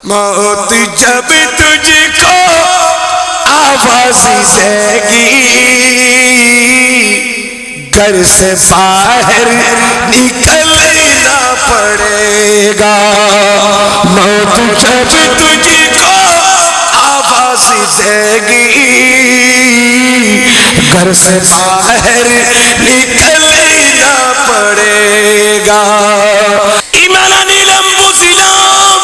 मौत जब तुझको आवाज देगी घर से बाहर निकलना पड़ेगा। मौत जब तुझको आवाज देगी घर से बाहर निकलना पड़ेगा। ईमान আনিলাম বুঝিলাম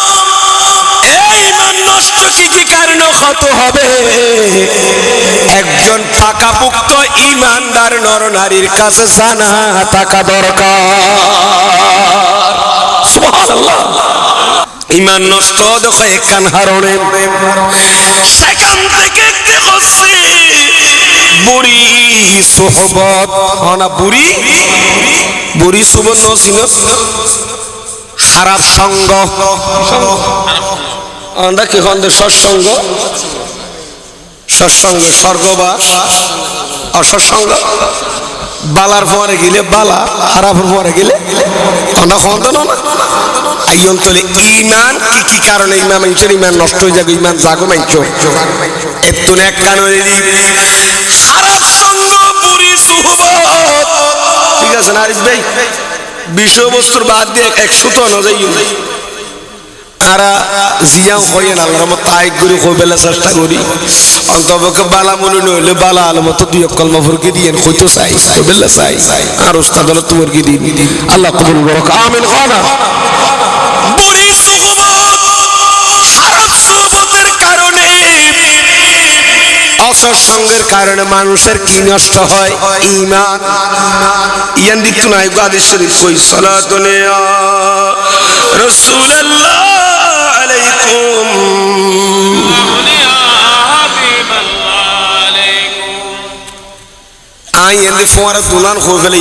এই ঈমান নষ্ট কি কারণে ক্ষত হবে। একজন পাকাপোক্ত ঈমানদার নরনারীর কাছে জানা থাকা দরকার। সুবহানাল্লাহ। ঈমান নষ্ট দেখো একখান হারণে সেখান থেকে কি হচ্ছে বুড়ি সোহবত না বুড়ি বুড়ি সুবর্ণ সিনত খারাপ সঙ্গ আমরা কি হন সৎসঙ্গ সৎসঙ্গ স্বর্গবাস অসৎসঙ্গ বালার পরে গেলে বালা খারাপের পরে গেলে অনা খন্দ না আইয়ন তলে ঈমান কি কারণে ঈমান মানুষের ঈমান নষ্ট হয়ে যাবে ঈমান জাগো মানছো একটু এক কারণে খারাপ সঙ্গ বুড়ি সুহবত ঠিক আছে না আরিফ ভাই বিষয়বস্তুর বাদ দিয়ে 100 তো না যাই আরা জিয়াও হইয়েন আল্লাহর মত তাই করে কইবেলা চেষ্টা করি অন্তপক্ষে বালা মনে নইলে বালা আলমত দুই কলমা ফুরকে দিয়েন কইতো চাই কইবেলা চাই আর উস্তাদ হলো তোমার কি দিন আল্লাহ কবুল করুক আমিন খানা। বুড়ি সুহবত খারাপ সুহবতের কারণে অসৎসঙ্গের কারণে মানুষের কি নষ্ট হয় ঈমান। ইয়ান দিত নাই হাদিস শরীফ কই সালাতুন ইয়া রাসূলুল্লাহ আলাইকুম ইয়া হাবিবাল্লাহ আলাইকুম আইয়েন দি ফোয়ারা দুলান কইলে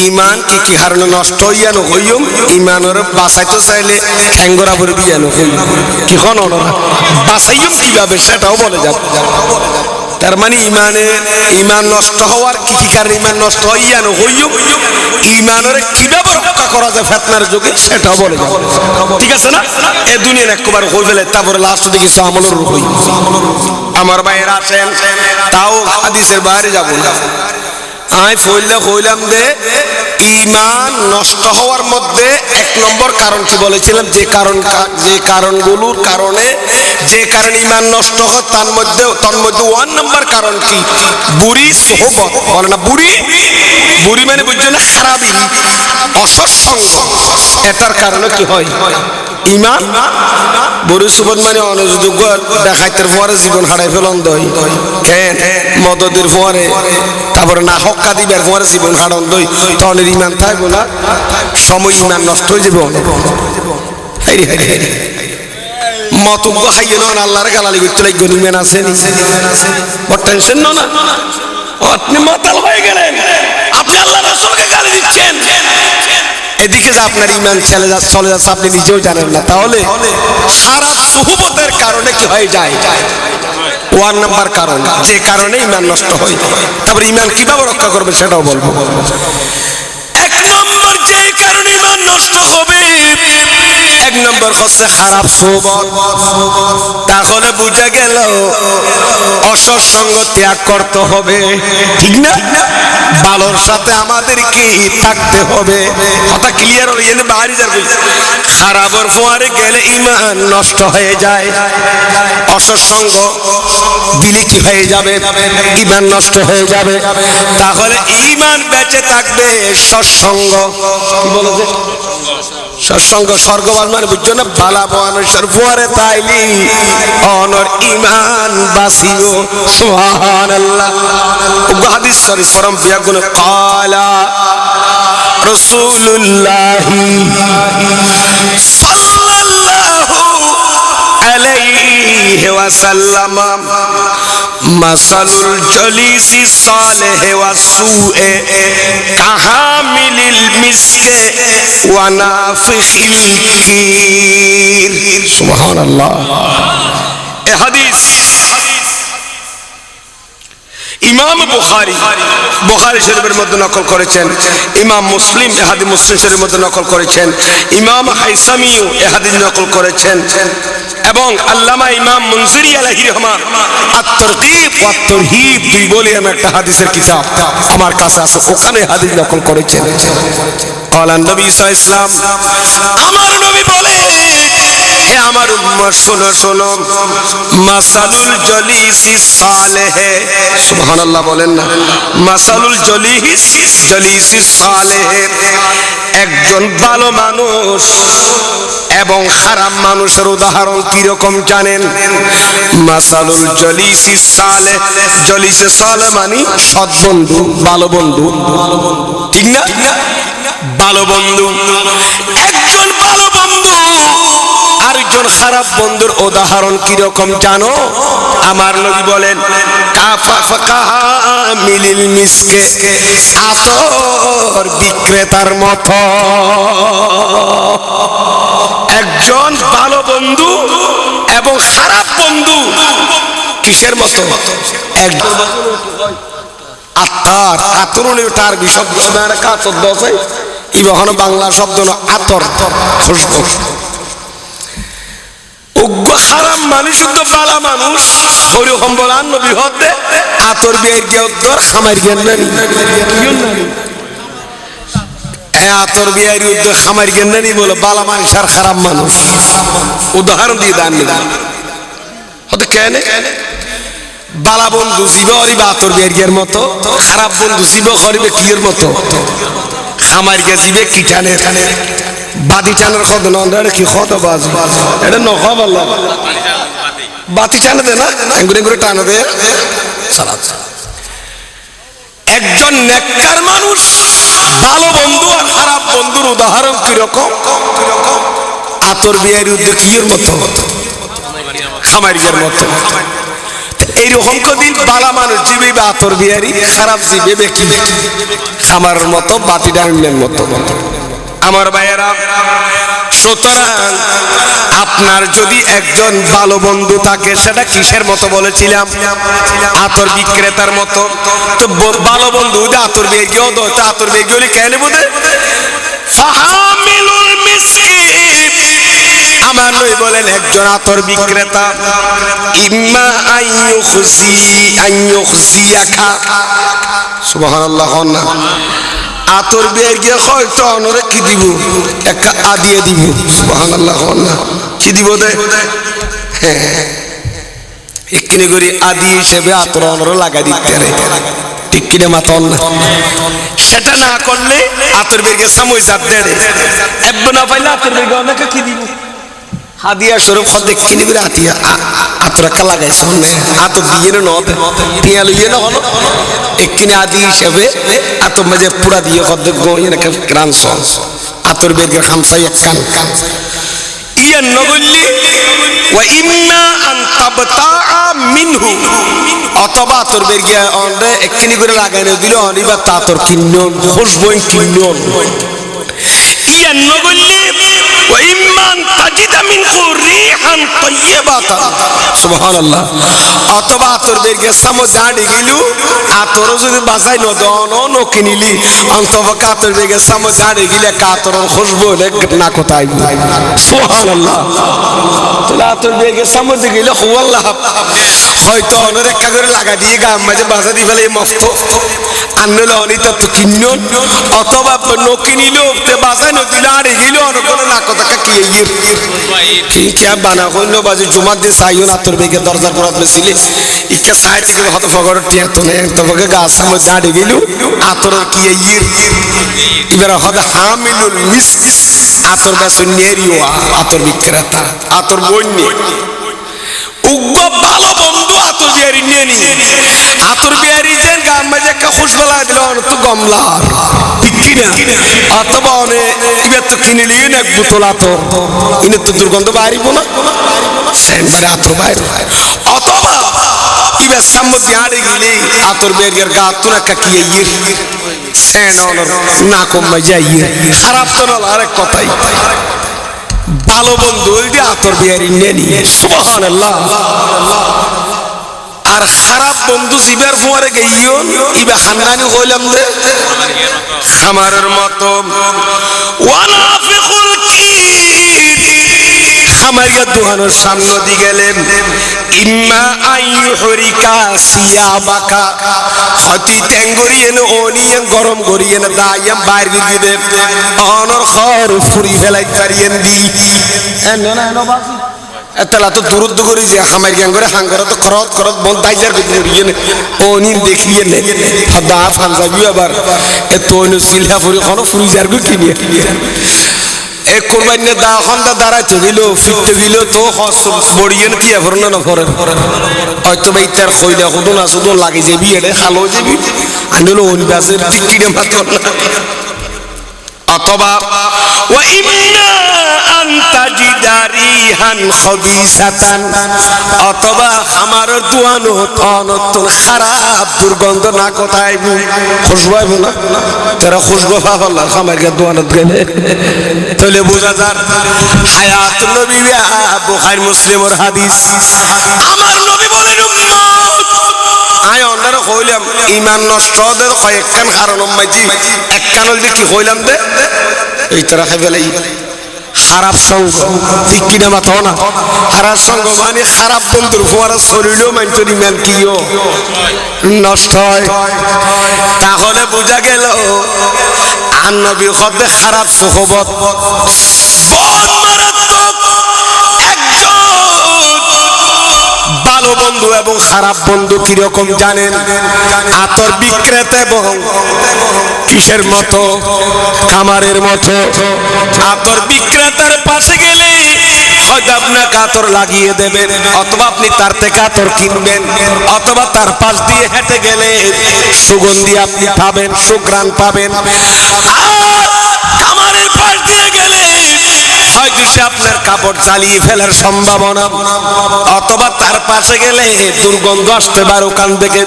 ঈমান কি হারণে নষ্ট হইয়া ন হইম ঈমানের বাঁচাইতে চাইলে ঠ্যাঙ্গরা ভরে দিয়া ন হইম কি কোন না বাঁচাইম কিভাবে সেটাও বলে যাব। তার মানে ঈমান নষ্ট হওয়ার কি কারণে ঈমান নষ্ট হইয়া ন হইম ঈমানের কিভাবে রক্ষা করা যায় ফিতনার যুগে সেটাও বলে যাব। ঠিক আছে না এই দুনিয়ার একবার কই ফেলে তারপরে লাস্ট দিকে আমলের রূপ হই। আমার ভাইরা আছেন তাও হাদিসের বাইরে যাব না আই ফইলে কইলাম দে ঈমান নষ্ট হওয়ার মধ্যে 1 নম্বর কারণ কি বলেছিলাম যে কারণগুলোর কারণে যে কারণে ঈমান নষ্ট হয় তার মধ্যে 1 নম্বর কারণ কি বুড়ি সোহবত বলে না বুড়ি মানে বুঝছেন খারাপি অসৎসঙ্গ এটার কারণে কি হয় ঈমান বুড়ি সোহবত মানে অনুযোগ্য দেখাইতের পরে জীবন হারাই ফেলন দই কেন মদদের পরে তারপরে না হক্কা দিবার পরে জীবন হারান দই তখন ঈমান থাকবো না সময় ঈমান নষ্ট হয়ে যাবে মতজ্ঞ হাইয়ে নন আল্লাহর গালালি করতে লাগবে ঈমান আছে বড় টেনশন না আপনি মাতাল হয়ে গেলেন আপনি আল্লাহর রাসূলকে গালি দিচ্ছেন এদিকে যে আপনার ঈমান চলে যাচ্ছে আপনি নিজেও জানেন না। তাহলে খারাপ সুহবতের কারণে কি হয়ে যায় 1 নম্বর কারণ যে কারণে ঈমান নষ্ট হয়। তারপর ঈমান কিভাবে রক্ষা করবে সেটাও বলবো। 1 নম্বর যে কারণে ঈমান নষ্ট হবে 1 নম্বর হচ্ছে খারাপ সুহবত। তাহলে বুঝা গেল অসৎসঙ্গ ত্যাগ করতে হবে ঠিক না ভালোর সাথে আমাদের কি থাকতে হবে কথা ক্লিয়ার হলো এনে বাড়ি যাবে খারাপের পরে গেলে ঈমান নষ্ট হয়ে যায় অসৎসঙ্গ বিলিতি হয়ে যাবে ঈমান নষ্ট হয়ে যাবে। তাহলে ঈমান বেঁচে থাকবে সৎসঙ্গ কি বলে যে সৎসঙ্গ স্বর্গবাস মানে বুঝছো না বালা মানুষের পরে তাইলি অনর ঈমান বাসিও সুবহানাল্লাহ। হাদিস শরীফ পরম বিয়াগুন ক্বালা রাসূলুল্লাহ সাল্লাল্লাহু আলাইহি ওয়াসাল্লাম মাসালুল জলিসি সালেহ ওয়া সুএ কাহামিলিল মিসকে ওয়া নাফিখিল কির সুবহানাল্লাহ। এ হাদিস ইমাম বুখারী শরীফের মধ্যে নকল করেছেন, ইমাম মুসলিম এ হাদিস মুসলিম শরীফের মধ্যে নকল করেছেন, ইমাম হাইসামিও এ হাদিস নকল করেছেন, এবং আল্লামা ইমাম মুনজিরি আলাইহি রহমান আত-তারগীব ওয়া আত-তারহিব দুই বলে একটা হাদিসের কিতাব আমার কাছে আছে, ওখানে হাদিস নকল করেছেন। ক্বালা নবী সাল্লাল্লাহু আলাইহি ওয়াসাল্লাম, আমার নবী বলে, হে আমার উম্মত শোনো শোনো, মাসালুল জলিসি সালেহ, সুবহানাল্লাহ বলেন না, মাসালুল জলিসি সালেহ, একজন ভালো মানুষ এবং খারাপ মানুষের উদাহরণ কি রকম জানেন? মাসালুল জলিসি সালেহ, জলিসে সালেহ মানে সৎ বন্ধু, ভালো বন্ধু, ঠিক না? ভালো বন্ধু, একজন ভালো বন্ধু আরেকজন খারাপ বন্ধুর উদাহরণ কি রকম জানো? আমার নবী বলেন, কাহামিলিল মিসকে, আতর বিক্রেতার মতো। একজন ভালো বন্ধু এবং খারাপ বন্ধু কিসের মতো? একজন আত্মার, আতরণের তার বিষয় কাতর দশে ইবহন বাংলা শব্দ না, আতর খুশবু। উগ্র খারাপ মানুষ শুদ্ধ বালা মানুষ ওরকম বলান নবী হতে আতর বিয়ের গিয়ে উদ্দর খামার জ্ঞান নানি, আতর বিয়ের উদ্দর খামার জ্ঞান নানি বলো বালা মানুষ আর খারাপ মানুষ উদাহরণ দিয়ে দান হতে কেন? বালা বন্ধু শিব করিবে আতর বিয়ের গিয়ের মতো, খারাপ বন্ধু শিব করিবে কিয়ের মতো? খামার গিয়ে দিবে কিটানের বাতি টানের কত নন্দারে কি কত বাজ এটা নখাব আল্লাহ বাতি টানে দে না, এগুলো এগুলো টানে দে। একজন নেককার মানুষ, ভালো বন্ধু আর খারাপ বন্ধুর উদাহরণ কিরকম? আতর বিয়ের উদ্যোগ কিয়ের মতো? খামারিয়ার মতো। এইরকম কদিন বালা মানুষ জীবে আতর বিয়ারি, খারাপ জীবে কি খামার মতো, বাতি ডাইনের মতো। আমার ভাইয়েরা, সুতরাং আপনার যদি একজন ভালো বন্ধু থাকে সেটা কিসের মতো বলেছিলাম? আতর বিক্রেতার মতো। তো ভালো বন্ধু আতর বিয়ে গিয়েও তো আতর বিয়ে গেলে কেন বোধে ফাহামিলুল মিসকি, আমার নবী বলেন একজন আতর বিক্রেতা ইম্মা আইয়ুখজিয়াকা, সুবহানাল্লাহ, আতর বিয়ের গিয়ে হয়তো অনরে কি দিব? একটা আদিয়ে দিব, সুবহানাল্লাহ, কি দিব দে? এক্ষিনি করি আদি হিসেবে আতর অনরে লাগাই দিতে রে, ঠিক কিনা মাতন? সেটা না করলে আতর বিয়ের গিয়ে সময় চাপ দেয়, একবার না পাইলে আতর বিয়ের গিয়ে অনেকে কি দিব? হাদিয়া স্বরূপ হতে কিনি করে আতিয়া আতর একটা লাগাই সামনে আতর দিয়ে নদে টিয়া লইয়ে না হলো এক্ষিনি আদি হিসেবে আতর মাঝে পুরা দিয়ে হতে গিয়ে নাকি ক্রান্স আতর বের খামসাই এক কান কান ইয়া নগল্লি ওয়া ইম্মা আন তাবতাআ মিনহু, অথবা আতর বের গিয়ে অন্ডে এক্ষিনি করে লাগাইনে দিল অনিবা তাতর কিন্নন খুশবই কিন্নন। ইয়া নগল্লি ওয়া ইম্মা আন তাজিদা মিনহু রিহান তাইয়্যিবাতান, সুবহানাল্লাহ, অথবা আতর বের গিয়ে সামো দাঁড়ি গিলু আতর যদি বাজাই ন দন ন কিনিলি অন্তবা আতর বের গিয়ে সামো দাঁড়ি গিলে কাতর খুশবু না কোথায়, সুবহানাল্লাহ। তাহলে আতর বের গিয়ে সামো গিলে হুয়াল্লাহ হয়তো অনেক একটা করে লাগা দিয়ে গাম মাঝে বাজা দি ফেলে মফত আনলে অনিতা তো কিন্নন, অথবা ন কিনিলেও তে বাজাই ন দিলে আর গিলে অনেক না কথা কি ইয়ে কি বানা হইল বাজে জুমার দিয়ে চাইও না তোর বেগে দরজার পরাত বেছিলি ইচ্ছা সাইড থেকে হত ফগর টিয়া তো নেই তোমাকে গাছ সামনে দাঁড়ে গেল আতর কি ইয়ে এবার হবে হামিলুল মিস্ক, আতর বেসন নেরিও আতর বিক্রেতা আতর বন্যে উগ্র ভালো বন্ধু আতর বিয়ারি নিয়ে নি আতর বিয়ারি যেন গাম মাঝে একটা খুশবলা দিল তো গমলার ঠিক কিনা, অথবা অনেক এবার তো কিনে নিয়ে এক বোতল আতর ইনের তো দুর্গন্ধ বাড়িব না সেনবারে আতর বাইরে, অথবা এবার সামনে দাঁড়ে গেলে আতর বিয়ারির গা তো একটা কি ইয়ে সেন না কমে যাই খারাপ তো না আরেক কথাই ভালো বন্ধু আতর বিয়ারি নিয়ে নিয়ে, সুবহানাল্লাহ। আর খারাপ বন্ধু সিবার ফুয়ারে গেইও ইবা খান্দানি হইলাম দে খামারের মতো ওয়ানাফিকুল খামারিয়া দোকানের সামনে দি গেলেন ইম্মা আইহুরিকা সিয়াবাকা হতি টেঙ্গরিয়েন ওনিয়েন গরম করিয়েন দাইয়াম বাইর গিয়ে দে অনর খর ফুরি ফেলাই তারিয়েন দি এনো না এনো বাসি এতলা তো দূরত্ব করি যে খামার গ্যাং করে হাঙ্গরা তো করত করত বন দাইজার ভিতরে গিয়ে ওনিন দেখিয়ে নে ফাদা ফানজাবি আবার এত ওনো সিলহা ফুরি কোন ফুরিজার গো কিনিয়ে এ কুরবানি দা খন্দা দাঁড়াইতে দিল ফিরতে দিল তো হস বড়িয়ে না তিয়া ভরনা না ভরে হয়তো ভাই তার কইলা কদন আসদন লাগি যাবি এডে খালো যাবি আনলো ওনি বাসের টিকিটে মাত্র অথবা ওয়া ইন্না আনতাজিদা রিহান খাবিসাতান অথবা খামারের দুয়ানো তনতুন খারাপ দুর্গন্ধ না কোথায় খুশবু আইবো না তারা খুশবু পাওয়ালা খামারকে দুয়ানত গেলে তাহলে বোঝা যায় হায়াত নবী বুখারী মুসলিমের হাদিস আমার নবী বলেন আয় অন্যরা কইলাম ঈমান নষ্টদের কয়েকখান কারণ মাঝি একখান হইবে কি কইলাম দে এই তারা খাইবেলাই খারাপ সঙ্গ ঠিক কিনা মাতো না খারাপ সঙ্গ মানে খারাপ বন্ধুর ফোয়ারা শরীরও মানতর ঈমান কিও নষ্ট হয় তাহলে বোঝা গেল আর নবী খদ্দে খারাপ সুহবত বহুত মারাত্মক ভালো বন্ধু এবং খারাপ বন্ধু কিরকম জানেন আতর বিক্রেতা এবং কিসের মতো খামারের মতো আতর বিক্রেতার পাশে গেলে হয়তো আপনাকে আতর লাগিয়ে দেবেন অথবা আপনি তার থেকে আতর কিনবেন অথবা তার পাশ দিয়ে হেঁটে গেলে সুগন্ধি আপনি পাবেন সুঘ্রাণ পাবেন খামারের পাশ দিয়ে গেলে হয়তো সে আপনার কাপড় চালিয়ে ফেলার সম্ভাবনা অথবা তার পাশে গেলে দুর্গন্ধ আসতে পারে ওখান থেকে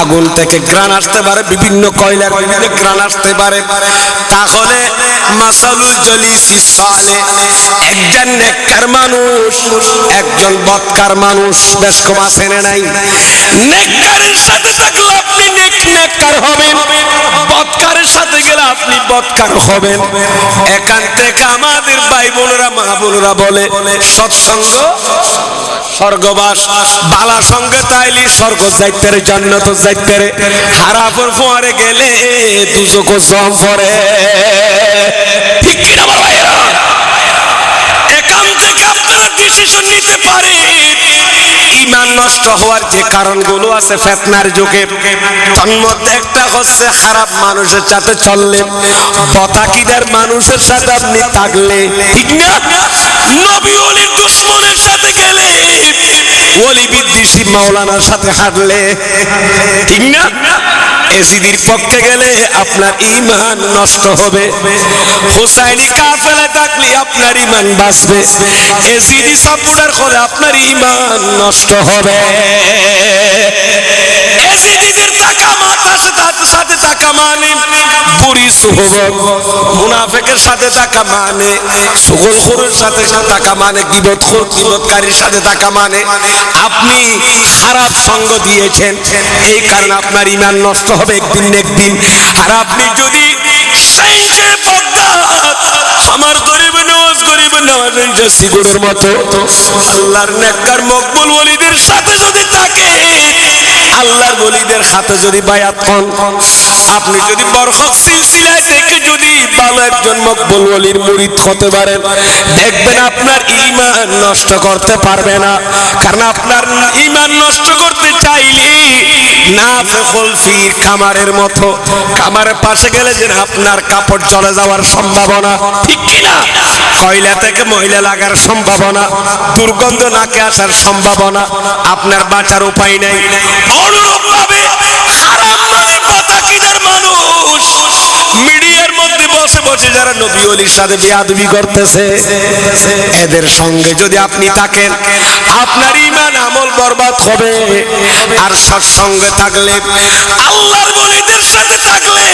আগুন থেকে ঘ্রাণ আসতে পারে বিভিন্ন কয়লার বিভিন্ন ঘ্রাণ আসতে পারে তাহলে মাসালুল জলিসি সালে একজন নেককার মানুষ একজন বদকার মানুষ বেশ কম আছে না নাই নেককারের সাথে থাকলে আপনি নেককার হবেন বদকারের সাথে গেলে আপনি বদকার হবেন এখান থেকে আমাদের ভাই বোনেরা মা বোনেরা বলে সৎসঙ্গ স্বর্গবাস বালা সঙ্গে তাইলি স্বর্গ যাইতে রে জান্নাত যাইতে রে খারাপের ফোয়ারে গেলে দুজক জম পড়ে ঠিক কি না ভাইরা এখান থেকে আপনারা ডিসিশন নিতে পারেন ঈমান নষ্ট হওয়ার যে কারণগুলো আছে ফিতনার যুগে তার মধ্যে একটা হচ্ছে খারাপ মানুষের সাথে চললে বতাকিদার মানুষের সাথে আপনি থাকলে ঠিক না নবী ওলির দুশমনের সাথে গেলে ওলি বিদ্বেষী মাওলানার সাথে হাঁটলে ঠিক না এসিদির পক্ষে গেলে আপনার ঈমান নষ্ট হবে হুসাইনি কাফেলা থাকলে আপনার ঈমান বাঁচবে এসিডি সাপোর্টার করে আপনার ঈমান নষ্ট হবে এসিডিদের টাকা মাথার সাথে টাকা মানে বুড়ি সুহবত মুনাফিকের সাথে টাকা মানে সুগলখোরের সাথে টাকা মানে গীবতকারীর সাথে টাকা মানে আপনি খারাপ সঙ্গ দিয়েছেন এই কারণে আপনার ঈমান নষ্ট হবে একদিন না একদিন আর আপনি যদি সেই যে আমার গরিব নওয়াজ সিগুরের মতো আল্লাহর নেককার মকবুল ওলিদের সাথে যদি থাকে আল্লাহর ওলিদের হাতে যদি বায়াত হন আপনি যদি বরকত সিলসিলায় থেকে যদি ভালো একজন মকবুল ওলির মুরিদ হতে পারেন দেখবেন আপনার ঈমান নষ্ট করতে পারবে না কারণ আপনার ঈমান নষ্ট করতে চাইলে নাফিকুল ফির খামারের মতো খামারের পাশে গেলে যে আপনার কাপড় চলে যাওয়ার সম্ভাবনা ঠিক কি না কয়লা থেকে ময়লা লাগার সম্ভাবনা দুর্গন্ধ নাকে আসার সম্ভাবনা আপনার বাঁচার উপায় নাই অনুরূপভাবে খারাপ মানে বতাকিদার মানুষ মিডিয়ার মধ্যে বসে বসে যারা নবী ওলির সাথে বেয়াদবি করতেছে এদের সঙ্গে যদি আপনি থাকেন আপনার ঈমান আমল বরবাদ হবে আর সৎসঙ্গে থাকলে আল্লাহর ওলিদের সাথে থাকলে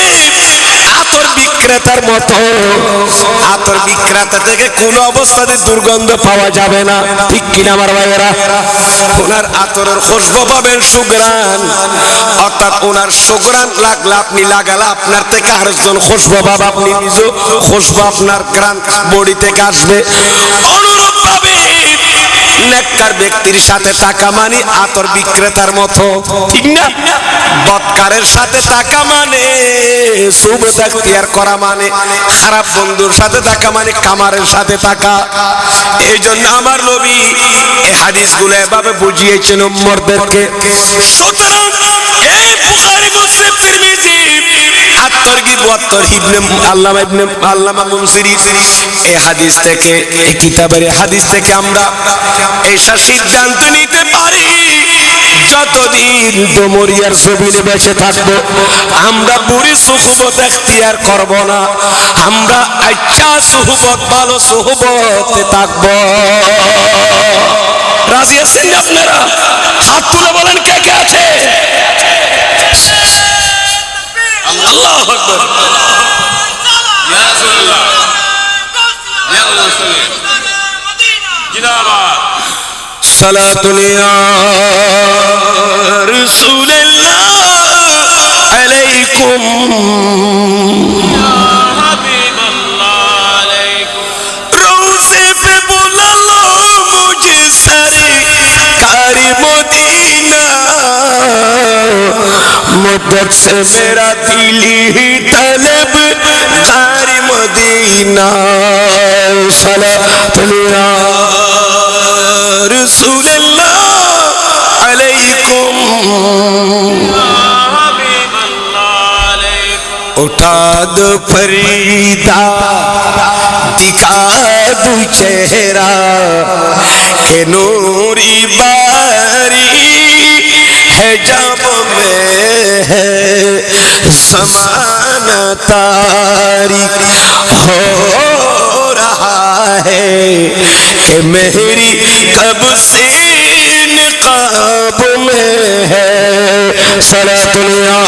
আতর বিক্রেতার মতো। আতর বিক্রেতা থেকে কোন অবস্থাতে দুর্গন্ধ পাওয়া যাবে না, ঠিক কিনা আমার ভাইয়েরা? ওনার আতরের খুশবু পাবেন, সুঘ্রাণ, অর্থাৎ ওনার সুঘ্রাণ লাগলে আপনি লাগালে আপনার থেকে আরেকজন খুশবু পাবে, আপনি নিজে খুশবু আপনার ঘ্রাণ বডি থেকে আসবে। অনুরূপ ভাবে নেককার ব্যক্তির সাথে থাকা মানে আতর বিক্রেতার মতো, ঠিক না? বদকারের সাথে থাকা মানে সুবত এখতিয়ার করা, মানে খারাপ বন্ধুর সাথে থাকা মানে কামারের সাথে থাকা। এই জন্য আমার নবী এই হাদিসগুলো এভাবে বুঝিয়েছেন উম্মতদেরকে। সুতরাং এই বুখারী, মুসলিম, তিরমিজি আত-তারগিব ওয়াত তারহিব আল্লামা মুনসিরি এই হাদিস থেকে, এই কিতাবের হাদিস থেকে আমরা এইসব সিদ্ধান্ত নিতে পারি, যতদিন দুমরিয়ার জমিনে বেঁচে থাকবো আমরা বুড়ি সুহবত এখতিয়ার করব না, আমরা আচ্ছা সুহবত, ভালো সুহবতে থাকবো। রাজি আছেন আপনারা? হাত তুলে বলেন কে কে আছে? আল্লাহু আকবার। ইয়া রাসূলুল্লাহ, ইয়া রাসূলুল্লাহ, জিন্দাবাদ। সালাতুল ইয়া রাসূলুল্লাহ আলাইকুম ইয়া হাবিবাল্লাহ আলাইকুম। রোজে पे बुला लो मुझे सरकार मदीना, मुद्दत से मेरा दिल ही तलब कार मदीना। सलातुल या रसूलल्लाह अलैकुम या हबीबल्लाह अलैकुम। उठा दो फरीदा, दिखा दो चेहरा, के नूरी बारी है जब में है ज़माना तारीक हो रहा है, कि मेरी कब से निकाब में है। सलातुल या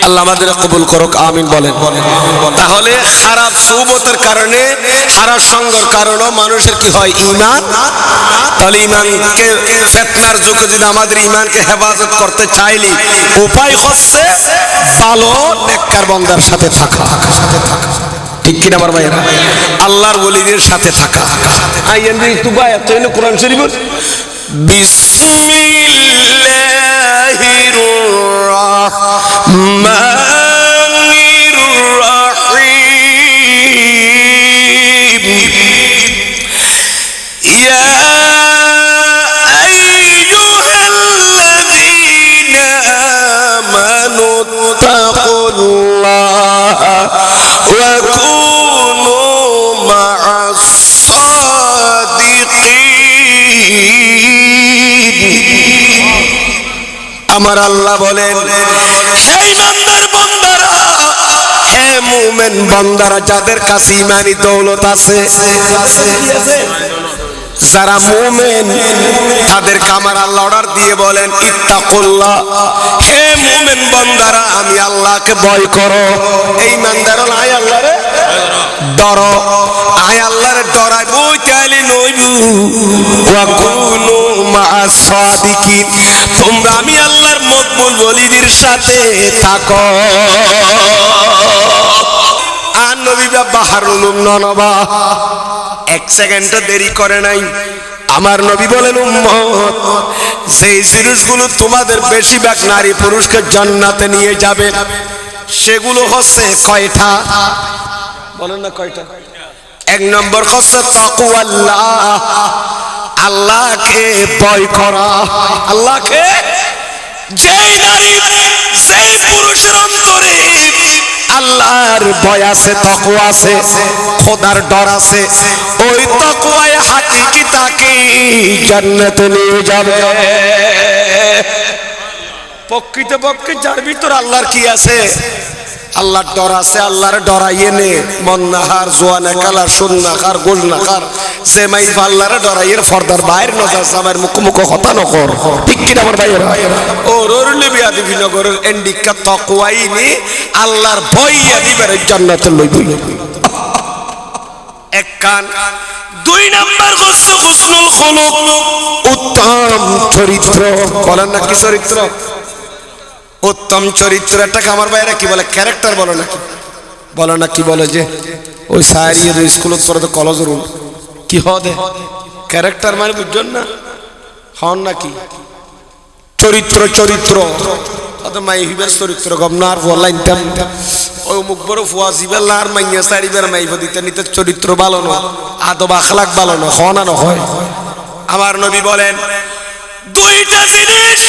আল্লাহ আমাদের কবুল করুক, আমিন বলেন। তাহলে খারাপ সুবতের কারণে, খারাপ সঙ্গের কারণে মানুষের কি হয়? ঈমান। তাহলে ঈমানকে ফিতনার যুগে যদি আমাদের ঈমানকে হেফাজত করতে চাইলি, উপায় হচ্ছে ভালো নেককার বান্দার সাথে থাকা, ঠিক কিনা আমার ভাইরা? আল্লাহর ওলিদের সাথে থাকা। আইয়েন একটু বায়াত হইলো কোরআন শরীফ। বিসমিল্লাহির রহমানির রহিম। ইয়া আইয়ুহাল্লাযীনা আমানু তাকুল্লাহা ওয়া কুনু মা'আস সাদিকিন। আমার আল্লাহ বলেন, হে ঈমানদার বান্দারা, হে মুমিন বান্দারা, যাদের কাছে ঈমানি দৌলত আছে, যারা মুমিন, তাদেরকে আমার আল্লাহ অর্ডার দিয়ে বলেন ইত্তাকুল্লাহ, হে মুমিন বান্দারা আমি আল্লাহকে ভয় করো। এই ঈমানদাররা আয় আল্লাহরে ডরো, আয় আল্লাহরে ডরাই বইতালি নইবু। ওয়া কুনু মা'আস সাদিকিন, তোমরা আমি আল্লাহর মকবুল ওলিদের সাথে থাকো। আর নবী বাহারুল উলুম ননবা এক সেকেন্ড দেরি করে নাই। আমার নবী বলেন, উম্মত, যেই জিনিসগুলো তোমাদের বেশিরভাগ নারী পুরুষকে জান্নাতে নিয়ে যাবে সেগুলো হচ্ছে কয়টা? বলেন না কয়টা? এক নম্বর হচ্ছে তাকওয়াল্লাহ, আল্লাহকে ভয় করা। আল্লাহকে, যেই নারী, যেই পুরুষের অন্তরে আল্লাহর ভয় আছে, তাকওয়া আছে, খোদার ডর আছে, ওই তাকওয়ায় হাকিকি তাকে জান্নাতে নিয়ে যাবে। প্রকৃতপক্ষে যার ভিতর আল্লাহর কি আছে? আল্লাহর ডর আছে, আল্লাহর ডরাইয়ে নে, মন না হার, জোয়া না কালার, শুন না খার, গোল না খার, যে মাই আল্লাহর ডরাইয়ের ফর্দার বাইর নজর সামের মুখ মুখ হতা নকর, ঠিক কিনা আমার ভাইয়েরা? ওর নবী আদিবি নগরের এন্ডিকা তাকওয়াইনি আল্লাহর ভয় আদিবের জান্নাতে লইবই। এক কান। দুই নাম্বার হচ্ছে হুসনুল খুলুক, উত্তম চরিত্র। বলেন না কি চরিত্র? উত্তম চরিত্র। এটাকে আমার ভাইয়েরা কি বলে? ক্যারেক্টার বলে নাকি? বলে না কি বলে? যে ওই সারিয়ে স্কুলত পড়ে তো কলেজের কি হবে ক্যারেক্টার মানে বুঝছেন না? হন নাকি চরিত্র? চরিত্র মাই হিবের চরিত্র গমনার লাইনতাম ওই মুখ বড় ফুয়া জিবেল না আর মাইয়া সারিবের মাইব দিতে নিতে চরিত্র ভালো না, আদব আখলাক ভালো না, হয় না হয়? আমার নবী বলেন দুইটা জিনিস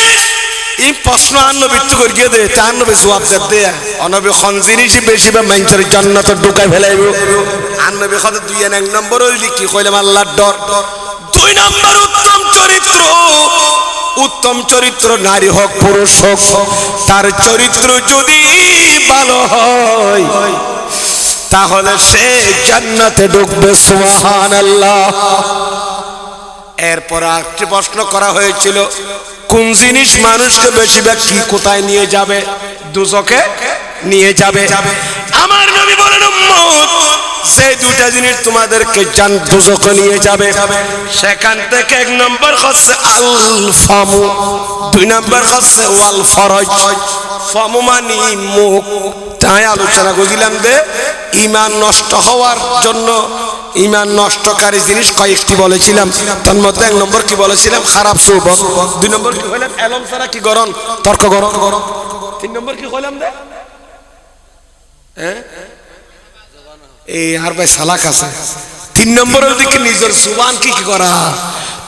এই প্রশ্ন আর নবী তো করিয়ে দে, তার নবী জবাব দে। অনবী খন জিনিসই বেশি বা মানুষের জান্নাতে ঢুকাই ফেলাইব। আর নবী কত দুই এক নম্বর হইলি কি কইলাম? আল্লাহর ডর। দুই নম্বর উত্তম চরিত্র। উত্তম চরিত্র নারী হোক পুরুষ হোক, তার চরিত্র যদি ভালো হয় তাহলে সে জান্নাতে ঢুকবে। সুবহানাল্লাহ। এরপর আরেকটি প্রশ্ন করা হয়েছিল, কোন জিনিস মানুষকে বেশিরভাগ কি কোথায় নিয়ে যাবে? দুজকে নিয়ে যাবে। আমার নবী বলেন উম্মত যে দুটা জিনিস তোমাদেরকে দুজকে নিয়ে যাবে, সেখান থেকে এক নম্বর হচ্ছে আল ফামু, দুই নম্বর হচ্ছে ওয়াল ফরজ। ফামু মানে মুখ। তাই আলোচনা করেছিলাম যে ঈমান নষ্ট হওয়ার জন্য ঈমান নষ্টকারী জিনিস কয়েকটি বলেছিলাম। তার মধ্যে এক নম্বর কি বলেছিলাম? খারাপ সুবত। দুই নম্বর কি হইলাম? এলম ছাড়া কি গরম তর্ক গরম। তিন নম্বর কি হইলাম? দে এই আর ভাই সালাক আছে। তিন নম্বরের দিকে নিজের জুবান কি করা,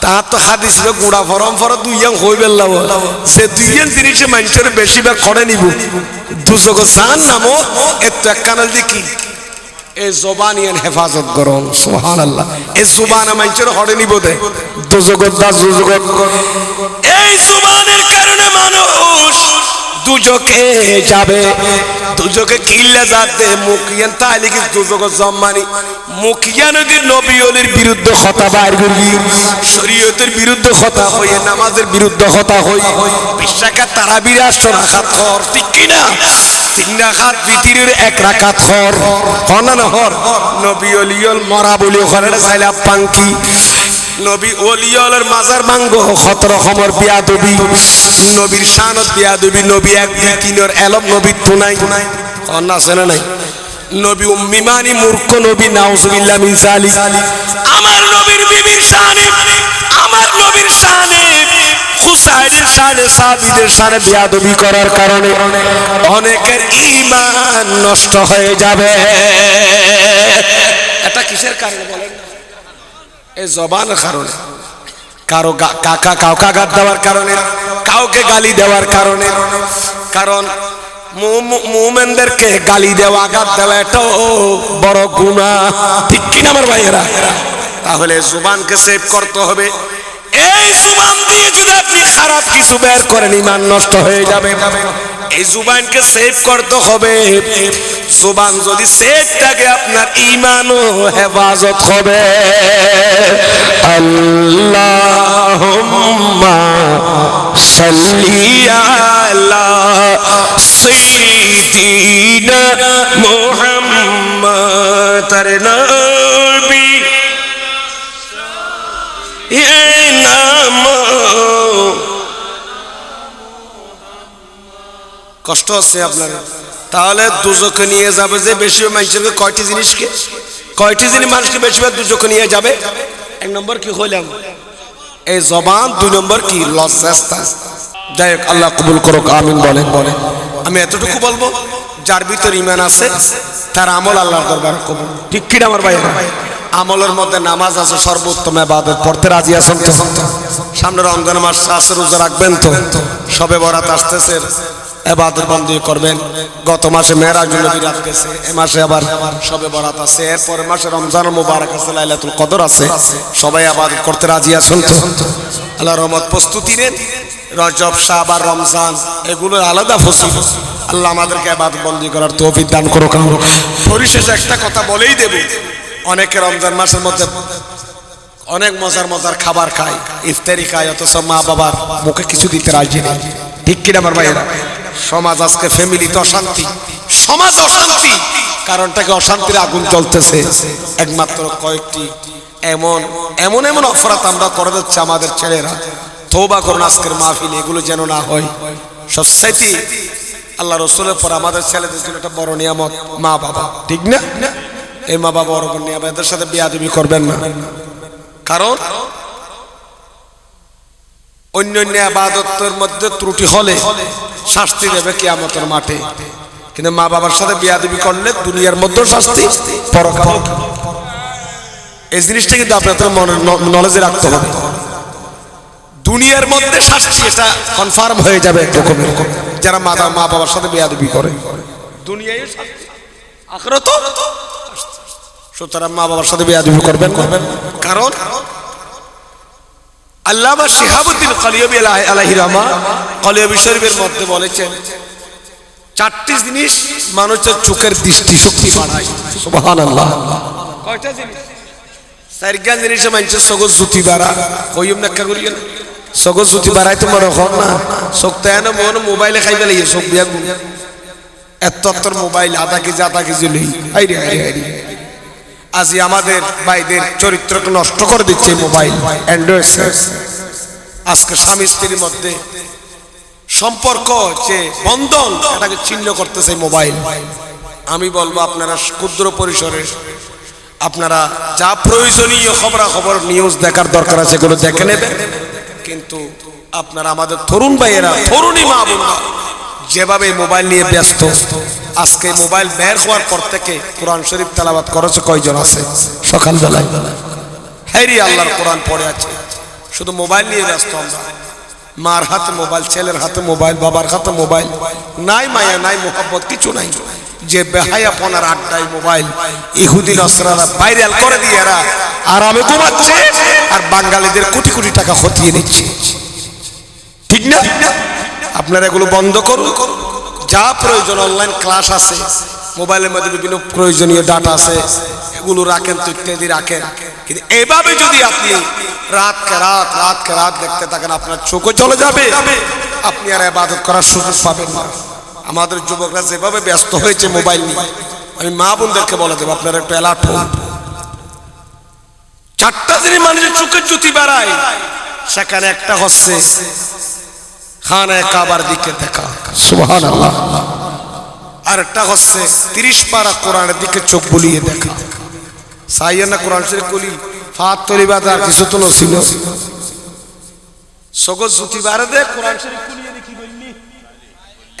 তার তো হাদিস গুড়া ফরম ফর দুইয়াং হই বেল্লাব, যে দুইয়াং জিনিসে মানুষের বেশিরভাগ করে নিব দুজক জান নামো এত এক কানাল দেখি এই জবান ইয়ান হেফাজত করুন। সুবহানাল্লাহ। এই জুবান মানুষের হরে নিব দে দুজগত দা দুজগত। এই জুবানের কারণে মানুষ দুজকে যাবে। দুজকে কিল্লা যাতে মুখিয়ান তাহলে কি দুজকে জম্মানি মুখিয়া নদীর নবী ওলির বিরুদ্ধে কথা বাইর করবি, শরীয়তের বিরুদ্ধে কথা হই, নামাজের বিরুদ্ধে কথা হই, বিশ্বাকা তারাবির 8 রাকাত হর, ঠিক কিনা? 3 রাকাত ভিতরের 1 রাকাত হর, হন না হর? নবী ওলিয়ল মরা বলি ওখানে চাইলে পাঙ্কি নবী ওলিয়লের মাজার মাঙ্গো কত রকমের বিয়াদবি, নবীর শানত বিয়াদবি। নবী 1 2 3 এর এলম নবীর তো নাই, অন্য আছে না নাই? নবী উম্মি মানি মূর্খ নবী, নাউজুবিল্লাহ মিন যালিক। আমার নবীর বিবির শানে, আমার নবীর শানে, হুসাইনের শানে, সাহাবীদের শানে বিয়াদবি করার কারণে অনেকের ঈমান নষ্ট হয়ে যাবে। এটা কিসের কারণে বলেন? এই জবানের কারণে। কারো কাউকে আঘাত দেওয়ার কারণে, কাউকে গালি দেওয়ার কারণে। কারণ মুমিনদেরকে গালি দেওয়া, আঘাত দেওয়া এটাও বড় গুনাহ, ঠিক কিনা আমার ভাইয়েরা? তাহলে জুবানকে সেভ করতে হবে। এই জুবান দিয়ে যদি আপনি খারাপ কিছু বের করেন ঈমান নষ্ট হয়ে যাবে। এই জুবানকে সেভ করতে হবে। জুবান যদি সেভ থাকে আপনার ঈমানও হেফাজত হবে। আল্লাহুম্মা সাল্লি আলা সাইয়্যিদিনা মুহাম্মাদ নবী কষ্ট হচ্ছে আপনার। তাহলে দুজকে নিয়ে যাবে যে বেশি মানুষকে কয়টি জিনিসকে, কয়টি জিনিস মানুষকে বেশিরভাগ দুজকে নিয়ে যাবে? এক নম্বর কি হইলাম? এই জবান। দুই নম্বর কি? লজ্জাস্থান। যাই হোক, আল্লাহ কবুল করুক, আমিন বলেন। আমি এতটুকু বলবো, যার ভিতর ঈমান আছে তার আমল আল্লাহর দরবারে কবুল, ঠিক কিনা আমার ভাইয়েরা? আমলের মধ্যে নামাজ আছে সর্বোত্তম ইবাদত, পড়তে রাজি আছেন তো? সামনে রমজান মাস আছে, রোজা রাখবেন তো? শবে বরাত আসতেছে, ইবাদত বন্দি করবেন। গত মাসে মেরাজুন নবী রাত গেছে, এই মাসে আবার শবে বরাত আছে, এরপর মাসে রমজান মুবারক আছে, লাইলাতুল কদর আছে। সবাই ইবাদত করতে রাজি আছেন তো? আল্লাহর রহমত প্রস্তুতি নেন। রজব, শাবান, রমজান এগুলোর আলাদা ফজিলত। আল্লাহ আমাদেরকে ইবাদত বন্দী করার তৌফিক দান করুক। পরিশেষে একটা কথা বলেই দেব, অনেকে রমজান মাসের মধ্যে অনেক মজার মজার খাবার খায়, ইফতারি খায়, অথচ মা বাবার মুখে কিছু দিতে রাজি নেই। ঠিক কিনা আমার ভাইয়েরা? সমাজ আজকে ফ্যামিলিতে অশান্তি, সমাজ অশান্তি। কারণটাকে অশান্তির আগুন জ্বলতেছে একমাত্র কয়েকটি এমন এমন এমন অপরাধ আমরা করে যাচ্ছি আমাদের ছেলেরা। তওবা করুন আজকের মাহফিলে এগুলো যেন না হয়। সবচাইতে আল্লাহ রসুলের পর আমাদের ছেলেদের জন্য একটা বড় নিয়ামত মা বাবা, ঠিক না? এই মা বাবা বড় নিয়ামত, এদের সাথে বেয়াদবি করবেন না। কারণ অন্যান্য ইবাদতের মধ্যে ত্রুটি হলে শাস্তি দেবে কিয়ামতের মাঠে, কিন্তু মা বাবার সাথে বেয়াদবি করলে দুনিয়ার মধ্যে শাস্তি, পরকালে। এই জিনিসটা কিন্তু আপনাদের নলেজে রাখতে হবে। দুনিয়ার মধ্যে শাস্তি এটা কনফার্ম হয়ে যাবে এরকমের, যারা মা বাবার সাথে বেয়াদবি করে। দুনিয়ায় শাস্তি, আখিরাতেও। সুতরাং মা বাবার সাথে বেয়াদবি করবেন। কারণ আল্লামা শিহাবুদ্দিন কলিয়বী আলাইহির রহমা কলিয়বী শরীফের মধ্যে বলেছেন, চারটি জিনিস মানুষের চোখের দৃষ্টি শক্তি বাড়ায়। সুবহানাল্লাহ। কয়টা জিনিস? চারটা জিনিসে মানুষের চোখের জ্যোতি বাড়া। কইম না করিয়ে চোখের জ্যোতি বাড়াই তোমার এখন না চোখটা এনে মনে মোবাইলে খাই পেলে চোখ দিয়া গুণ এত মোবাইল আধা কেজি নেই। হাইরে হাইরে হাইরে, আজি আমাদের ভাইদের চরিত্রকে নষ্ট করে দিচ্ছে মোবাইল, অ্যান্ড্রয়েড। আজকে স্বামী স্ত্রীর মধ্যে সম্পর্ক যে বন্ধন, এটাকে ছিন্ন করতেছে মোবাইল। আমি বলবো আপনারা ক্ষুদ্র পরিসরে আপনারা যা প্রয়োজনীয় খবরাখবর নিউজ দেখার দরকার আছে এগুলো দেখে নেবেন, কিন্তু আপনারা আমাদের তরুণ ভাইয়েরা, তরুণী মা বোনরা যেভাবে মোবাইল নিয়ে ব্যস্ত, আজকে মোবাইল বের হওয়ার পর থেকে কোরআন শরীফ তেলাওয়াত করেছে কয়জন আছে সকালবেলায়? হ্যারি আল্লাহর কোরআন পড়ে আছে, শুধু মোবাইল নিয়ে ব্যস্ত আমরা। মার হাতে মোবাইল, ছেলের হাতে মোবাইল, বাবার হাতে মোবাইল, নাই মায়া নাই মোহাব্বত, কিছু নাই। যে বেহায়াপনার আড্ডায় মোবাইল ইহুদি নসরারা ভাইরাল করে দিয়ে এরা আরামে ঘুমাচ্ছে, আর বাঙালিদের কোটি কোটি টাকা খতিয়ে নিচ্ছে। ঠিক না? আপনারা এগুলো বন্ধ করুন। যা প্রয়োজন অনলাইন ক্লাস আছে, মোবাইলের মধ্যে বিভিন্ন প্রয়োজনীয় ডাটা আছে, এগুলো রাখেন, তো ইত্যাদি রাখেন। কিন্তু এভাবে যদি আপনি রাতকে রাত দেখতে থাকেন, আপনার চোখও চলে যাবে, আপনি আর ইবাদত করার সুযোগ পাবেন না। আমাদের যুবকরা যেভাবে ব্যস্ত হয়েছে মোবাইল নিয়ে, আমি মা বোনদেরকে বলে দেবো আপনারা একটু অ্যালার্ট হন। চারটা জিনিস মানুষের চোখের জ্যোতি বাড়ায়, সেখানে একটা হচ্ছে খানায়ে কাবার দিকে দেখা। সুবহানাল্লাহ। আর একটা হচ্ছে 30 পারা কোরআনের দিকে চোখ বুলিয়ে দেখা। সাইয়া না কোরআন শরীফ কলি ফাত তরিবাদ আর কিছু তো নছিল, সগজ জ্যোতি বাড়ে দে কোরআন শরীফ কুলিয়ে দেখি বললি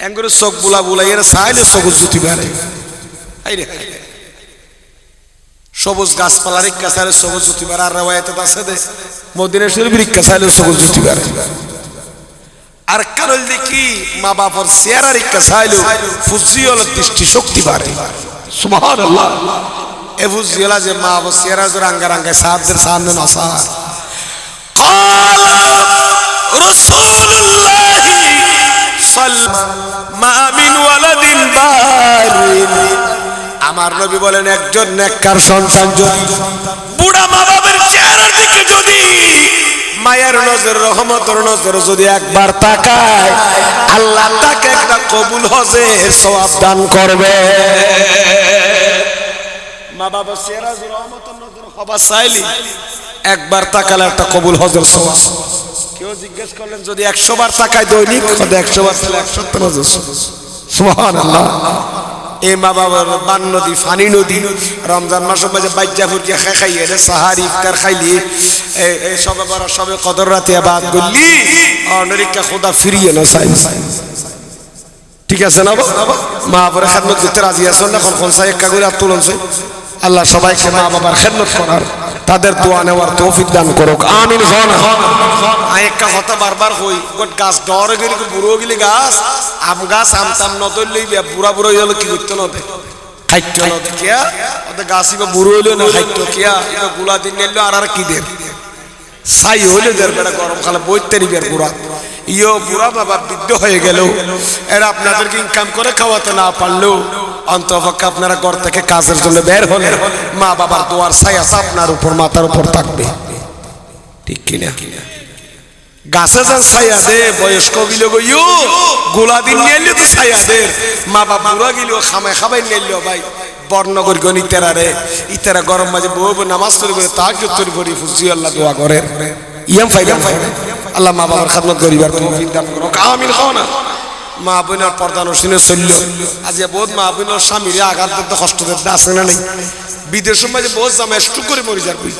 এঙ্গরে চোখ বুলাইয়ে চাইলে সগজ জ্যোতি বাড়ে। হাইরে হাইরে, সবুজ গাছপালার ইচ্ছা চাইলে সবুজ জ্যোতি বাড়ে। আর রেওয়ায়েতে আছে দে মদিনা শরীফের ইচ্ছা চাইলে সবুজ জ্যোতি বাড়ে। আর কারণ দেখি মা বাবার চেহারার ইচ্ছা চাইলেও ফুজিয়ল দৃষ্টি শক্তি বাড়ে। সুবহানাল্লাহ। এ ফুজিয়লা যে মা বাবার চেহারা যে রাঙ্গা রাঙ্গায় সাহাবদের সামনে নসার আমার নবী বলেন, একজন নেককার সন্তান যদি বুড়া মা বাবার চেহারার দিকে যদি মায়ের নজর, রহমতের নজর যদি একবার তাকায়, আল্লাহ তাকে একটা কবুল হজের সওয়াব দান করবে। মা বাবার চেহারা রহমতের নজর হবা চাইলি একবার তাকালে একটা কবুল হজের সওয়াব। কেউ জিজ্ঞেস করলেন যদি 100 বার তাকায় দৈনিক, 100 বার তাহলে 170 হজের। সুবহানাল্লাহ। এই মা বাবার বান নদী, ফানি নদী, রমজান মাসে মাঝে বাইজাপুরকে খাইয়ে সাহারি ইফতার খাইলি, সবে বড় সবে কদর রাতে আবাদ করলি, অনরিকা খোদা ফিরিয়ে না চাই। ঠিক আছে না? মা বাবার খেদমত করতে রাজি আছেন না? কোন চাই একা করে আর তুলন চাই। আল্লাহ সবাইকে মা বাবার খেদমত করার, তাদের দোয়া নেওয়ার তৌফিক দান করুক। আমিন। একটা কথা বারবার হই, গাছ ডরে গেলে বুড়ো গেলে গাছ, আম গাছ আম তাম নদলে বুড়া বুড়ো হয়ে গেল কি করতে নদে খাইতে নদে কিয়া ওদের গাছ ইবা বুড়ো হইলো না খাইতো কিয়া ইবা গুলা দিন নিল আর কি দের ছাই হইলে দের বেড়া গরম খালে বইতে নিবের বুড়া ইয়ো বুড়া বাবা বৃদ্ধ হয়ে গেল, এরা আপনাদেরকে ইনকাম করে খাওয়াতে না পারলেও অন্তপক্ষে আপনারা ঘর থেকে কাজের জন্য বের হলে মা বাবার দোয়ার ছায়া আপনার উপর, মাথার উপর থাকবে, ঠিক কিনা? গাছে যান ছায়া দে, বয়স্ক গিল গইও গোলা দিন নিয়ে তো ছায়া দে, মা বাবা বুড়া গিল খামাই খাবাই নিয়ে ভাই বর্ণগর গণ ইতারা রে, ইতারা গরম মাঝে বউ নামাজ তৈরি করে তাহাজ্জুদ তৈরি করি ফুজি আল্লাহ দোয়া করে ইয়াম ফাইদাম আল্লাহ মা বাবার খাদমত করিবার তৌফিক দান করো, আমিন। খাও না মা বোনের পর্দা নসিনে চলল, আজ বহুত মা বোনের স্বামীরে আঘাত দিতে কষ্ট দিতে আছে না নেই, বিদেশের মাঝে বহুত জামা একটু করে মরি যার কই,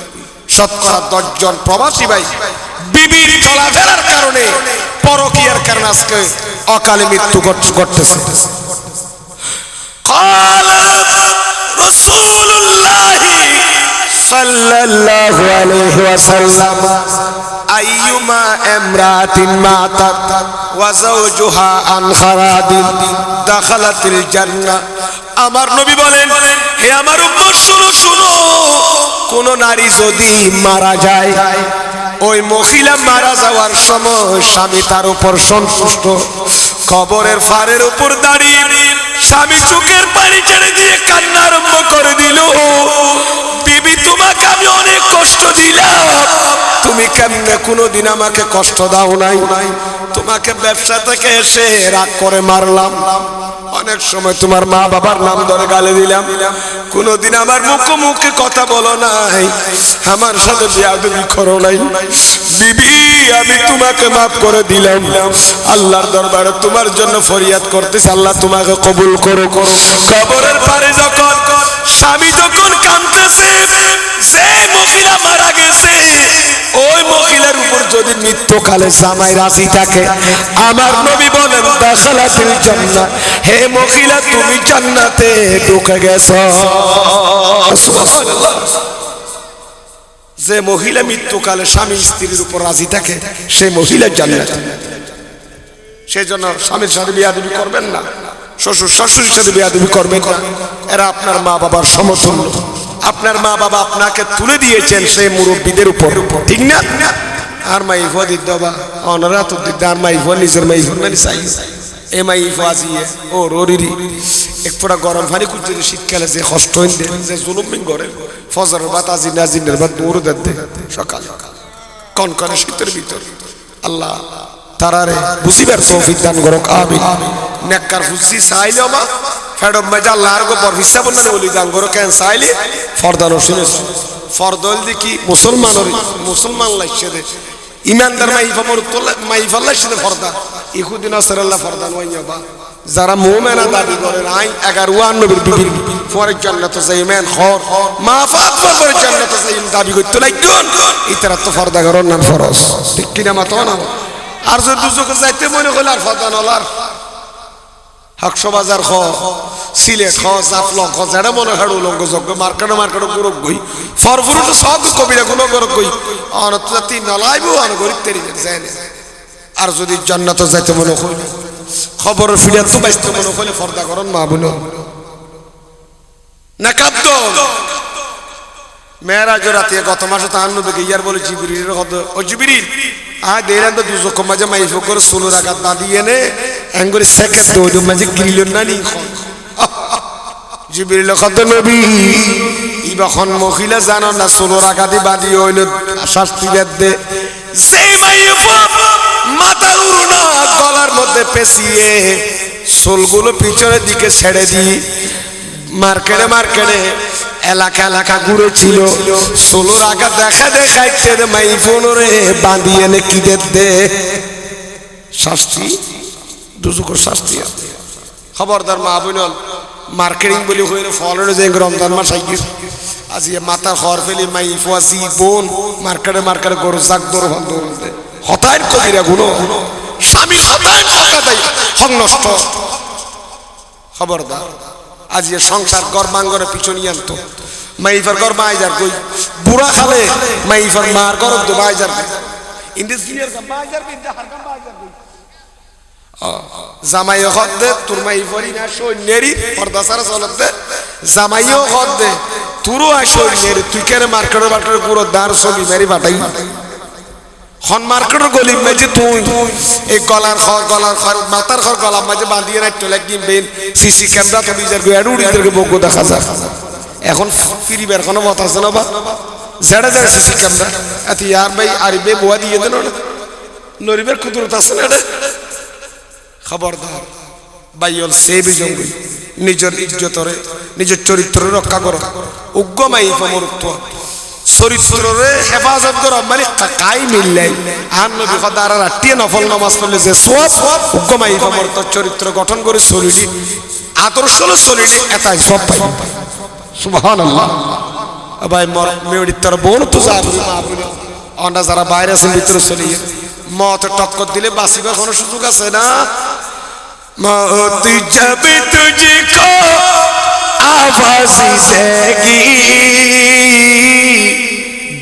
শতকরা 10 জন প্রবাসী ভাই বিবির চলাফেরার কারণে, পরকীয়ার কারণে আজকে অকালে মৃত্যু ঘটতেছে। قال رسول الله صلى الله عليه وسلم أيما امرأة ماتت وزوجها عن خراب دخلت الجنة। আমার নবী বলেন, হে আমার উম্মত শুনো শুনো, কোন নারী যদি মারা যায়, ওই মহিলা মারা যাওয়ার সময় স্বামী তার উপর সন্তুষ্ট, কবরের ফারের উপর দাঁড়িয়ে স্বামী চোখের পানি ছেড়ে দিয়ে কান্না আরম্ভ করে দিল, বিবি তোমাকে আমি অনেক কষ্ট দিলাম, তুমি কেমনে কোনোদিন আমাকে কষ্ট দাও নাই, তোমাকে ব্যবসা থেকে এসে রাগ করে মারলাম, অনেক সময় তোমার মা বাবার নাম ধরে গালি দিলাম, কোনোদিন আমার মুখে কথা বলো নাই, আমার সাথে বেয়াদবি করো নাই, বিবি আমি তোমাকে মাফ করে দিলাম, আল্লাহর দরবারে তোমার জন্য ফরিয়াদ করতেছি, আল্লাহ তোমাকে কবুল করো। কবরের পারে যখন স্বামী যখন কাঁদতেছে, যে মহিলা মারা গেছে ওই মহিলার উপর যদি মৃত্যুকালে জামাই রাজি থাকে, আমার নবী বলেন দাখালাতিল জান্নাহ, হে মহিলা তুমি জান্নাতে ঢুকে গেছো। সুবহানাল্লাহ। যে মহিলা মৃত্যুকালে স্বামী স্ত্রীর উপর রাজি থাকে সে মহিলা জান্নাতে। সেজন্য স্বামীর সাথে বেয়াদবি করবেন না, শ্বশুর শাশুড়ির সাথে বেয়াদবি করবেন না, এরা আপনার মা বাবার সমতুল্য, আপনার মা বাবা আপনাকে তুলে দিয়েছেন সেই মুরব্বীদের উপর, ঠিক না? আর মাইফা দিতে বাবা অনরা তো দিতে, আর মাইফা নিজের মাইফা মানে চাই এ মাইফা আজিয়ে ও রোরিরি এক ফোঁটা গরম পানি কুচি শীতকালে যে কষ্ট হইতে যে জুলুম করে, ফজরের বাত আজিনের বাত দৌড় দে সকাল কনকনে শীতের ভিতর, আল্লাহ তারারে বুঝিবার তৌফিক দান করো, আমিন। নেককার ফুসি চাইলে মা ফেডম মজা আল্লাহর গো বরফিসা বললে ওলি দান করো, কেন চাইলে ফরদানো শুনেছ ফরদল দেখি মুসলমান লাগছে দে ইমানদার মাইফা মরুতলা মাইফা লাগছে দে ফরদা ইহুদিন আসরাল্লাহ ফরদান ওয়াইবা, যারা মুমিনা দাবি করে নাই 11 নবীর বিবির পরে জান্নাতে যাইবেন খর মা ফাতমা পরে জান্নাতে যাইবেন দাবি করতে লাগদুন, ইতারা তো ফরদা করার নাম ফরজ, ঠিক কিনা মাতো না? আর যদি দুজকে যাইতে মনে হলে আর ফরদা নলার হাকশো বাজার খ সিলেট খ জাফল খ যেটা মনে হয় উলঙ্গ যজ্ঞ মার্কেটে গুরক গই ফরফুর তো সব কবিরা গুলো গরক গই অনত জাতি নলাইবো আন গরিব তেরি যায় না। আর যদি জান্নাতে যাইতে মনে হয় খবর ফিরে তো বাইতে মনে হলে ফর্দা করন মা বলো না কাদ্দ মেয়েরা জোরাতে গত মাসে তাহার নবীকে ইয়ার বলে জিবরিলের কথা, ও জিবরিল দেরান তো দুজক মাঝে মাইফ করে 16 রাকাত দাঁড়িয়ে নে এঙ্গরে সেকেন্ড দৌড় মাঝে গিলিল না নি জিবরিল কথা নবী ইবাখন মহিলা জানো না 16 রাকাতই বাদি হইল শাস্তি দে, যেই মাইফ মাথার উড়না গলার মধ্যে পেঁচিয়ে চুলগুলো পিছনের দিকে ছেড়ে দি মার্কেটে এলাকা ঘুরেছিল 16 রাকাত দেখাইতে মাইফোনরে বাঁধিয়ে এনে কি দে শাস্তি দুজুকর শাস্তি আছে। খবরদার মা বোন মার্কেটিং বলি হইলে ফলের যে রমজান মাস আইগির আজি মাথা খর ফেলি মাইফো আজি বোন মার্কেটে গরু জাক দৌড় দৌড়তে হতায় কবিরা গুলো স্বামী হতায় টাকা দেয় হক নষ্ট। খবরদার আজ সংসার গর্বাঙ্গরে পিছনে আনতো মাইফার গর বাইজার কই বুড়া খালে মাইফার মার গর তো বাইজার ইন্ডাস্ট্রিয়াল কা বাইজার বিদ্যা হার কা বাইজার কই জামাইও হদ দে তোর মাইফারি না সৈন্যেরি পর্দা সারা চলতে জামাইও হদ দে তোরও আই সৈন্যেরি তুই কেন মার্কেটে পুরো দার ছবি মেরি পাঠাই। খন মার্কেটের গলির মাঝে তুই এই গলার খর মাথার খর গলার মাঝে বাঁধিয়ে রাখতে লাগি বেন সিসি ক্যামেরা তো নিজের গাড়ি উড়িদেরকে বগ্য দেখা যায় এখন ফিরিবার কোনো মত আছে না বা ঝেড়ে যায় সিসি ক্যামেরা এত ইয়ার ভাই আরিবে বোয়া দিয়ে দেন নরিবের কুদরত আছে না এটা খবরদার বাইল সেবি জঙ্গি নিজের ইজ্জতরে নিজের চরিত্র রক্ষা করো উগ্গমাই ফমরুক্ত চরিত্ররে হেফাজত করো মানে কাই মিললে আর নবী খদার রাটিয়ে নফল নামাজ পড়লে যে সব উগ্গমাই ফমর তোর চরিত্র গঠন করে চলিলি আদর্শ চলিলি এটাই সব পাই সুবহানাল্লাহ ভাই মর মেয়ের তোর বোন তো যাবি অন্ডা যারা বাইরে আছেন ভিতরে চলে মত টক্কর দিলে বাঁচিবার কোনো সুযোগ আছে না मौत जब तुझको आवाज देगी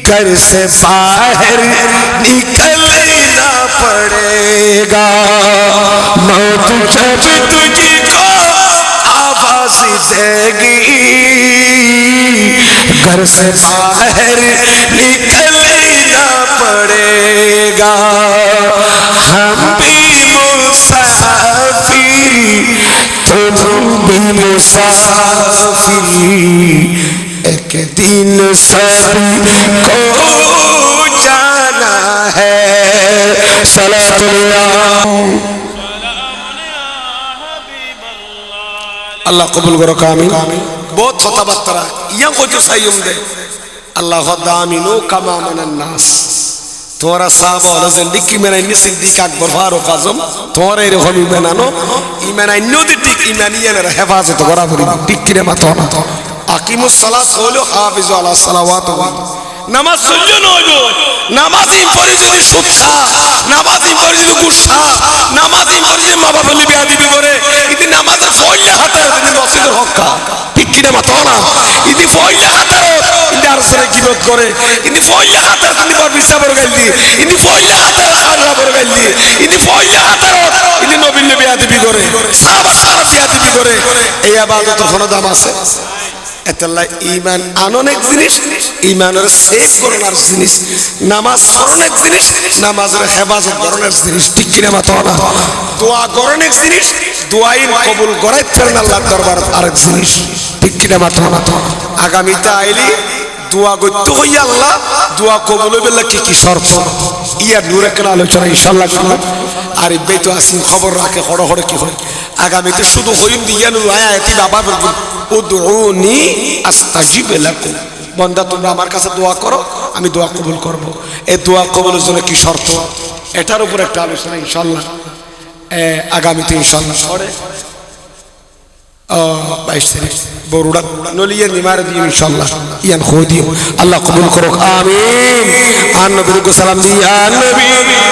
घर से बाहर निकलना पड़ेगा मौत जब तुझको आवाज देगी घर से बाहर निकलना पड़ेगा हम भी तुम भी मुसाफिर एक दिन सभी को जाना है अल्लाह कबूल करो कामी बहुत होता बत्तरा यहाँ को जो सय्युम दे अल्लाह दामिनो कमा मनन नास তোরা সাহাবা হলো জিন্দিগি মেনাইনি সিদ্দিক আকবর ফারুক আজম তোরা এরকম ইমানানো ইমানাইন্য ঠিক ইমানিয়ানের হেফাজত করা করি ঠিক কিরে মাথা না আকিমুস সালাত হলো হাফিজু আলা সালাওয়াত নামাজ সুজন হইলো নামাজি পড়ি যদি সুদ খা নামাজি পড়ি যদি ঘুষ খা নামাজি পড়ি যদি মা বাবা বলে বিয়া দিবি করে ইতি নামাজে ফয়লা হাতার তুমি নসিবের হক খা ঠিক কিরে মাথা না ইতি ফয়লা হাতার ইতি আরসরে কিবত করে ইতি ফয়লা হাতার তুমি বড় বিচার গাইলি ইতি ফয়লা হাতার খাজা বড় গাইলি ইতি ফয়লা হাতার ইতি নবীর বিয়া দিবি করে সাহাবা বিয়া দিবি করে এই ইবাদতের কোনো দাম আছে এতলা ঈমান আনন এক জিনিস ঈমানের সেভ করার জিনিস নামাজ পড়ন এক জিনিস নামাজের হেফাজত করার জিনিস ঠিক কিনা মাথা না দোয়া করেন এক জিনিস দোয়াই কবুল করাই ফেরেন আল্লাহর দরবার আরেক জিনিস ঠিক কিনা মাথা না আগামীতে আইলি দোয়া করতে হই আল্লাহ দোয়া কবুল হইবে কি কি শর্ত ইয়া নূরে কেন আলোচনা ইনশাআল্লাহ আর এই তো আসিন খবর রাখে হড় হড় কি হয় আগামীতে শুধু হইম দিয়ানু আয়াতি বাবা বলবেন উদউনি আস্তাজিব লাকুম বান্দা তোমরা আমার কাছে দোয়া করো আমি দোয়া কবুল করব এই দোয়া কবুলের জন্য কি শর্ত এটার উপর একটা আলোচনা ইনশাআল্লাহ আগামীতে ইনশাআল্লাহ পরে 22 তারিখ বরুড়া নলিয়া নিমার দিও ইনশাআল্লাহ ইয়ান খোদিও আল্লাহ কবুল করুক আমিন আর নবীর সালাম দিয়া নবী